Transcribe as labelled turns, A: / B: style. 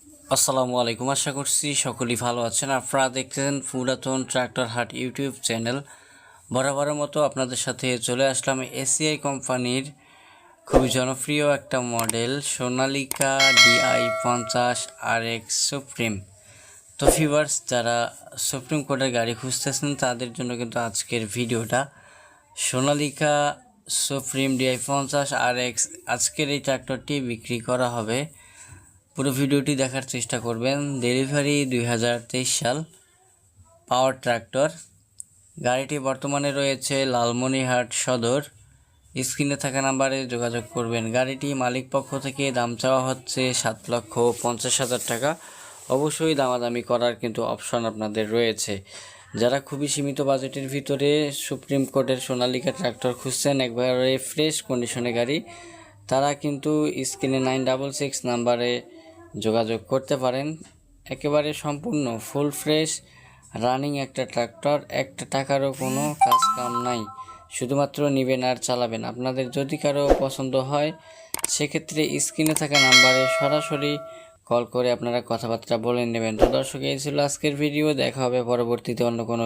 A: আসসালামু আলাইকুম। আশা করছি সকলেই ভালো আছেন। আপনারা দেখতেছেন পুরাতন ট্রাক্টর হাট ইউটিউব চ্যানেল। বরাবরের মতো আপনাদের সাথে চলে আসলাম এসিআই কোম্পানির খুবই জনপ্রিয় একটা model Sonalika DI50 RX supreme. তো ভিউয়ার্স, যারা সুপ্রিম কোডের গাড়ি খুঁজতেছেন তাদের জন্য কিন্তু আজকের ভিডিওটা। সোনালিকা সুপ্রিম DI50 RX আজকের এই ট্রাক্টরটি বিক্রি করা হবে। পুরো ভিডিওটি দেখার চেষ্টা করবেন। ডেলিভারি 2023 সাল, পাওয়ার ট্রাক্টর। গাড়িটি বর্তমানে রয়েছে লালমনিরহাট সদর। স্ক্রিনে থাকা নাম্বারে যোগাযোগ করবেন। গাড়িটি মালিক পক্ষ থেকে দাম চাওয়া হচ্ছে 7,50,000 টাকা। অবশ্যই দামাদামি করার কিন্তু অপশন আপনাদের রয়েছে। যারা খুবই সীমিত বাজেটের ভিতরে সুপ্রিম কোর্টের সোনালিকা ট্রাক্টর খুঁজছেন, একবারে ফ্রেশ কন্ডিশনে গাড়ি, তারা কিন্তু স্ক্রিনে 966 নাম্বারে যোগাযোগ করতে পারেন। একেবারে সম্পূর্ণ ফুল ফ্রেশ রানিং একটা ট্রাক্টর, একটা টাকারও কোনো কাজ কাম নাই, শুধুমাত্র নেবেন আর চালাবেন। আপনাদের যদি কারো পছন্দ হয় সেক্ষেত্রে স্ক্রিনে থাকা নাম্বারে সরাসরি কল করে আপনারা কথাবার্তা বলে নেবেন। তো দর্শক, এই ছিল আজকের ভিডিও। দেখা হবে পরবর্তীতে অন্য কোনো